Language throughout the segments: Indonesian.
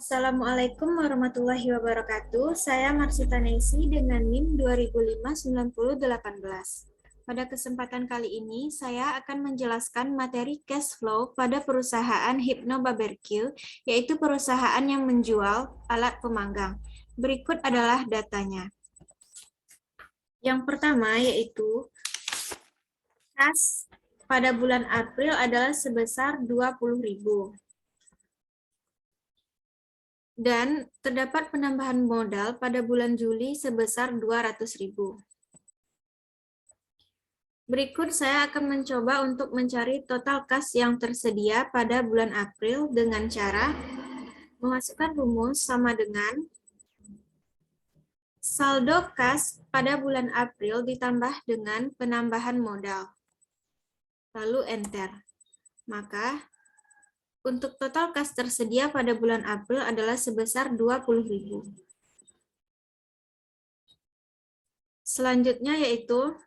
Assalamualaikum warahmatullahi wabarakatuh. Saya Marsita Nesi dengan NIM 2005-9018. Pada kesempatan kali ini, saya akan menjelaskan materi cash flow pada perusahaan Hypno Barbecue, yaitu perusahaan yang menjual alat pemanggang. Berikut adalah datanya. Yang pertama yaitu kas pada bulan April adalah sebesar 20.000. Dan terdapat penambahan modal pada bulan Juli sebesar 200.000. Berikut saya akan mencoba untuk mencari total kas yang tersedia pada bulan April dengan cara memasukkan rumus sama dengan saldo kas pada bulan April ditambah dengan penambahan modal. Lalu enter. Maka untuk total kas tersedia pada bulan April adalah sebesar 20.000. Selanjutnya yaitu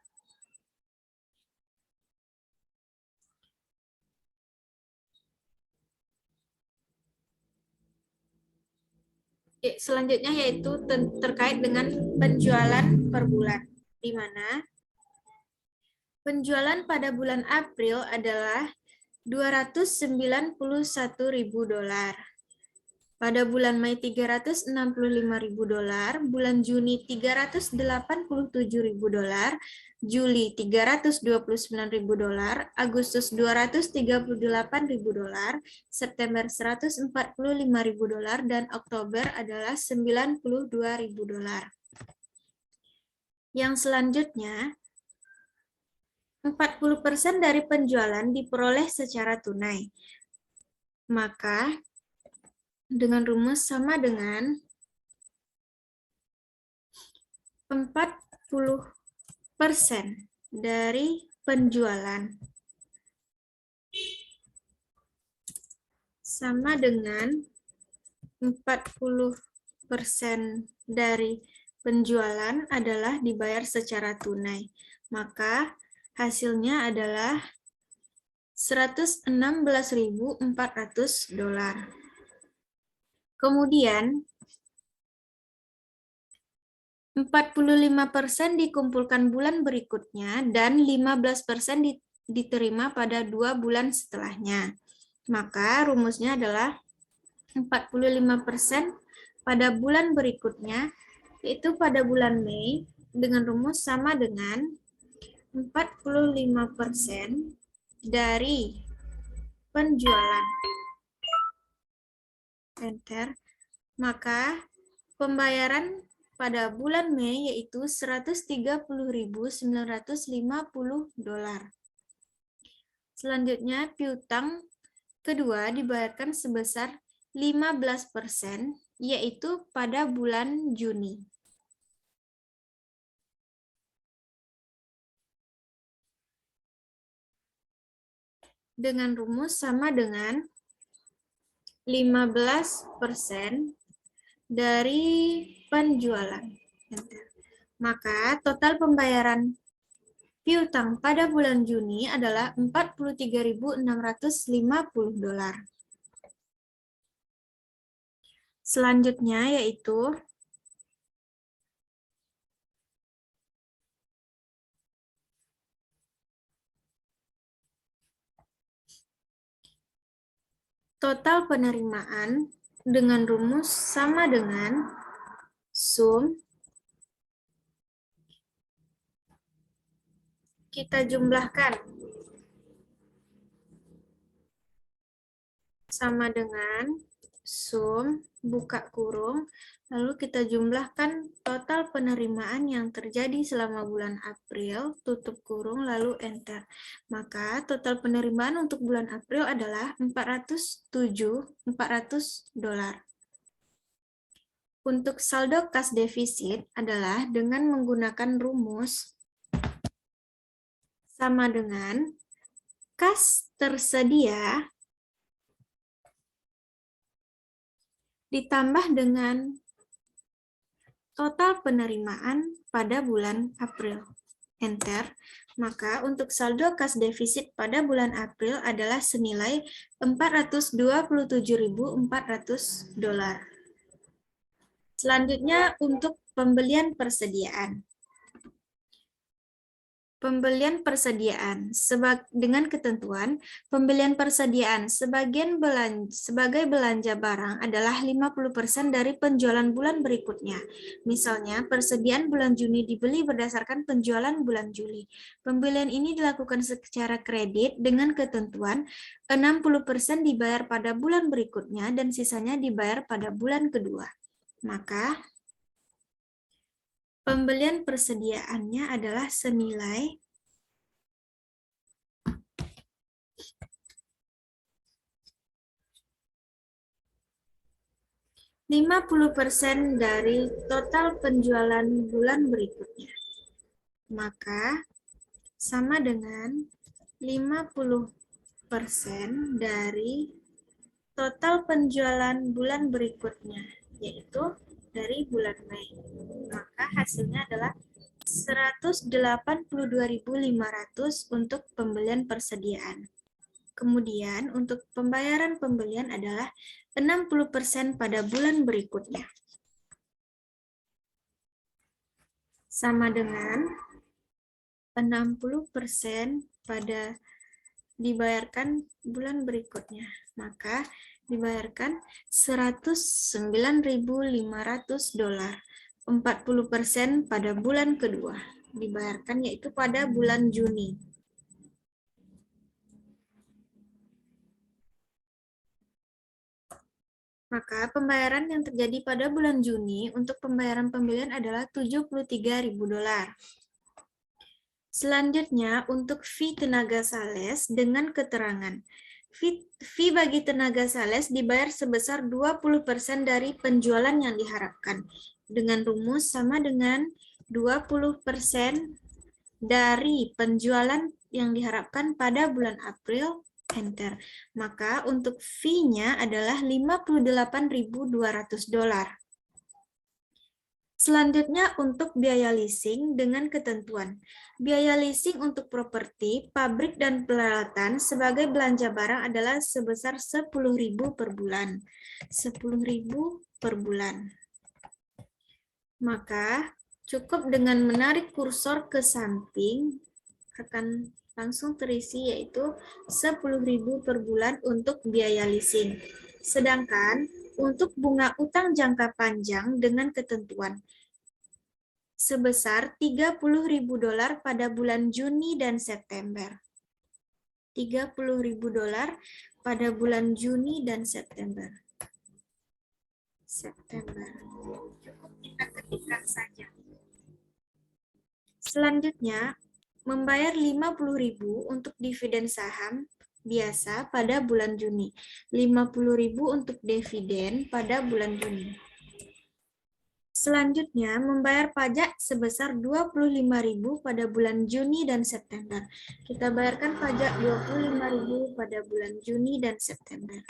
terkait dengan penjualan per bulan, di mana penjualan pada bulan April adalah 291.000 dolar. Pada bulan Mei 365.000 dolar, bulan Juni 387.000 dolar, Juli 329.000 dolar, Agustus 238.000 dolar, September 145.000 dolar, dan Oktober adalah 92.000 dolar. Yang selanjutnya, 40% dari penjualan diperoleh secara tunai. Maka dengan rumus sama dengan 40% dari penjualan sama dengan 40% dari penjualan adalah dibayar secara tunai. Maka hasilnya adalah 116.400 dolar. Kemudian 45% dikumpulkan bulan berikutnya dan 15% diterima pada 2 bulan setelahnya. Maka rumusnya adalah 45% pada bulan berikutnya, yaitu pada bulan Mei, dengan rumus sama dengan 45% dari penjualan. Enter. Maka pembayaran pada bulan Mei yaitu 130.950 dolar. Selanjutnya, piutang kedua dibayarkan sebesar 15%, yaitu pada bulan Juni. Dengan rumus sama dengan 15% dari penjualan. Maka total pembayaran piutang pada bulan Juni adalah 43.650 dolar. Selanjutnya yaitu total penerimaan dengan rumus sama dengan sum kita jumlahkan sama dengan sum buka kurung, lalu kita jumlahkan total penerimaan yang terjadi selama bulan April, tutup kurung, lalu enter. Maka total penerimaan untuk bulan April adalah 400 dolar. Untuk saldo kas defisit adalah dengan menggunakan rumus sama dengan kas tersedia ditambah dengan total penerimaan pada bulan April. enter, maka untuk saldo kas defisit pada bulan April adalah senilai $427.400. Selanjutnya untuk pembelian persediaan. Pembelian persediaan dengan ketentuan pembelian persediaan sebagai belanja barang adalah 50% dari penjualan bulan berikutnya. Misalnya, persediaan bulan Juni dibeli berdasarkan penjualan bulan Juli. Pembelian ini dilakukan secara kredit dengan ketentuan 60% dibayar pada bulan berikutnya dan sisanya dibayar pada bulan kedua. Maka pembelian persediaannya adalah senilai 50% dari total penjualan bulan berikutnya. Maka sama dengan 50% dari total penjualan bulan berikutnya, yaitu dari bulan Mei. Maka hasilnya adalah 182.500 untuk pembelian persediaan. Kemudian untuk pembayaran pembelian adalah 60% pada bulan berikutnya. Sama dengan 60% pada dibayarkan bulan berikutnya. Maka dibayarkan $109.500. 40% pada bulan kedua. Dibayarkan yaitu pada bulan Juni. Maka pembayaran yang terjadi pada bulan Juni untuk pembayaran pembelian adalah $73.000. Selanjutnya untuk fee tenaga sales dengan keterangan. Fee bagi tenaga sales dibayar sebesar 20% dari penjualan yang diharapkan. Dengan rumus sama dengan 20% dari penjualan yang diharapkan pada bulan April, enter. Maka untuk fee-nya adalah $58.200. Selanjutnya untuk biaya leasing dengan ketentuan. Biaya leasing untuk properti, pabrik, dan peralatan sebagai belanja barang adalah sebesar $10.000 per bulan. $10.000 per bulan. Maka cukup dengan menarik kursor ke samping akan langsung terisi yaitu $10.000 per bulan untuk biaya leasing. Sedangkan untuk bunga utang jangka panjang dengan ketentuan sebesar $30.000 pada bulan Juni dan September. $30.000 pada bulan Juni dan September. Cukup kita ketikkan saja. Selanjutnya, membayar $50.000 untuk dividen saham biasa pada bulan Juni. $50.000 untuk dividen pada bulan Juni. Selanjutnya, membayar pajak sebesar $25.000 pada bulan Juni dan September. Kita bayarkan pajak $25.000 pada bulan Juni dan September.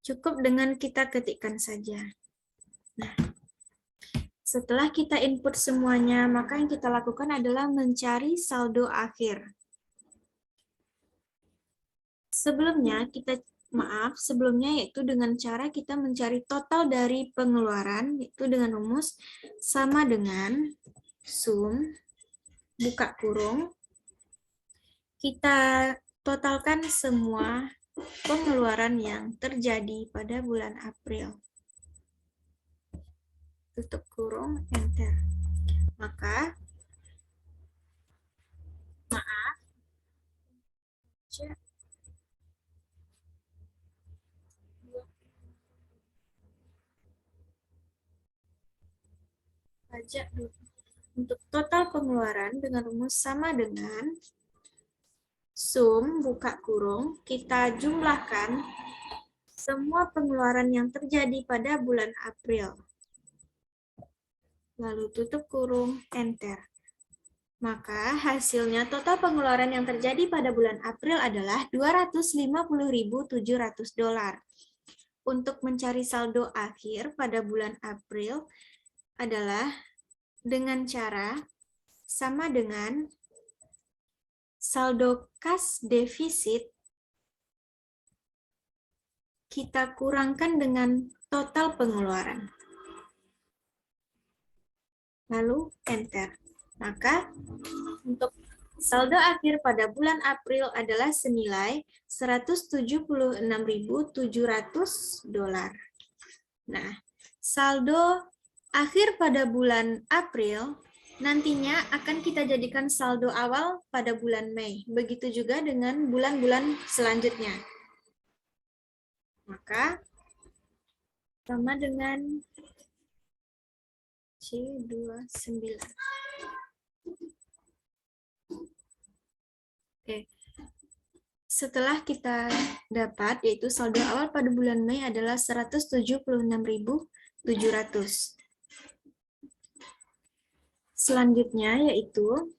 Cukup dengan kita ketikkan saja. Nah, setelah kita input semuanya, maka yang kita lakukan adalah mencari saldo akhir. Sebelumnya yaitu dengan cara kita mencari total dari pengeluaran, yaitu dengan rumus sama dengan sum, buka kurung, kita totalkan semua pengeluaran yang terjadi pada bulan April. Tutup kurung, enter. Maka, pajak untuk total pengeluaran dengan rumus sama dengan sum, buka kurung, kita jumlahkan semua pengeluaran yang terjadi pada bulan April. Lalu tutup kurung, enter. Maka hasilnya total pengeluaran yang terjadi pada bulan April adalah $250.700. Untuk mencari saldo akhir pada bulan April adalah dengan cara sama dengan saldo kas defisit kita kurangkan dengan total pengeluaran. Lalu enter. Maka untuk saldo akhir pada bulan April adalah senilai $176.700. Nah, saldo akhir pada bulan April nantinya akan kita jadikan saldo awal pada bulan Mei. Begitu juga dengan bulan-bulan selanjutnya. Maka sama dengan C29. Oke. Setelah kita dapat, yaitu saldo awal pada bulan Mei adalah 176.700. Selanjutnya yaitu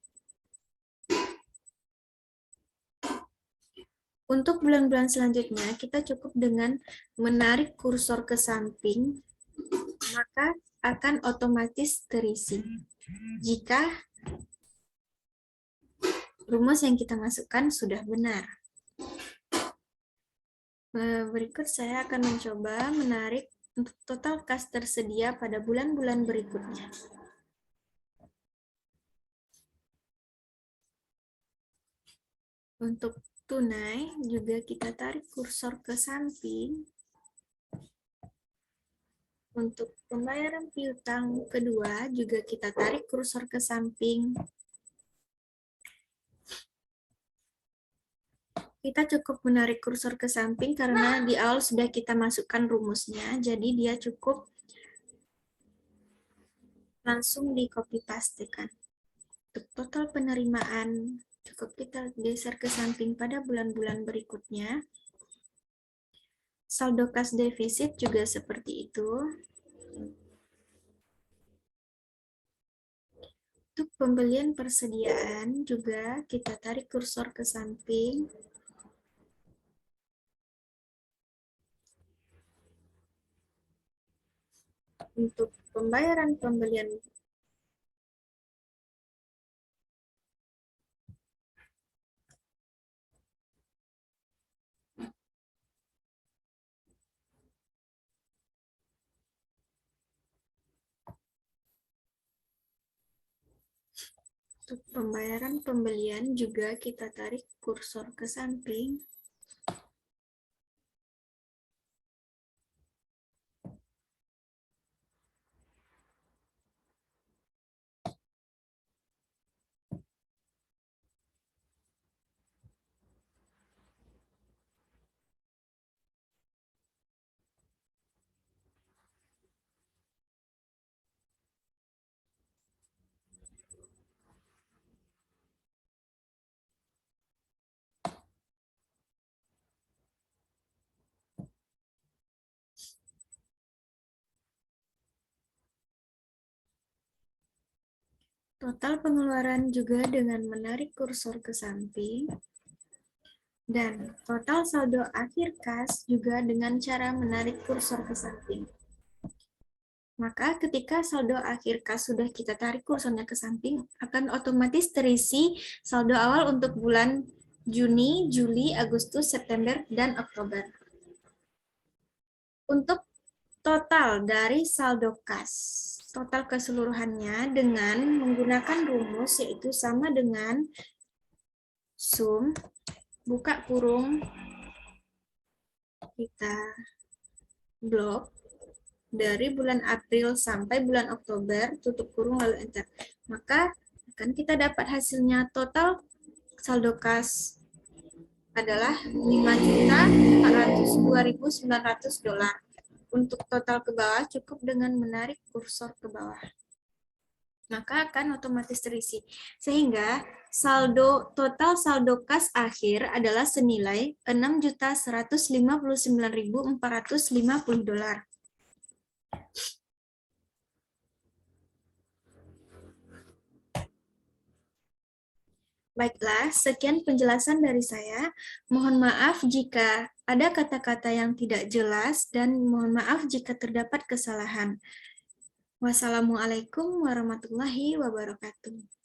untuk bulan-bulan selanjutnya kita cukup dengan menarik kursor ke samping, maka akan otomatis terisi. Jika rumus yang kita masukkan sudah benar. Berikut saya akan mencoba menarik untuk total kas tersedia pada bulan-bulan berikutnya. Untuk tunai juga kita tarik kursor ke samping. Untuk pembayaran piutang kedua juga kita tarik kursor ke samping. Kita cukup menarik kursor ke samping karena di awal sudah kita masukkan rumusnya, jadi dia cukup langsung di copy pastekan. Untuk total penerimaan cukup kita geser ke samping pada bulan-bulan berikutnya. Saldo kas defisit juga seperti itu. Untuk pembelian persediaan juga kita tarik kursor ke samping. Untuk pembayaran pembelian pembelian juga kita tarik kursor ke samping. Total pengeluaran juga dengan menarik kursor ke samping. Dan total saldo akhir kas juga dengan cara menarik kursor ke samping. Maka ketika saldo akhir kas sudah kita tarik kursornya ke samping, akan otomatis terisi saldo awal untuk bulan Juni, Juli, Agustus, September, dan Oktober. Untuk total dari saldo kas, total keseluruhannya dengan menggunakan rumus yaitu sama dengan sum, buka kurung, kita blok, dari bulan April sampai bulan Oktober, tutup kurung lalu enter. Maka akan kita dapat hasilnya total saldo kas adalah $5.402.900. Untuk total ke bawah cukup dengan menarik kursor ke bawah. Maka akan otomatis terisi. Sehingga total saldo kas akhir adalah senilai $6.159.450. Baiklah, sekian penjelasan dari saya. Mohon maaf jika ada kata-kata yang tidak jelas dan mohon maaf jika terdapat kesalahan. Wassalamualaikum warahmatullahi wabarakatuh.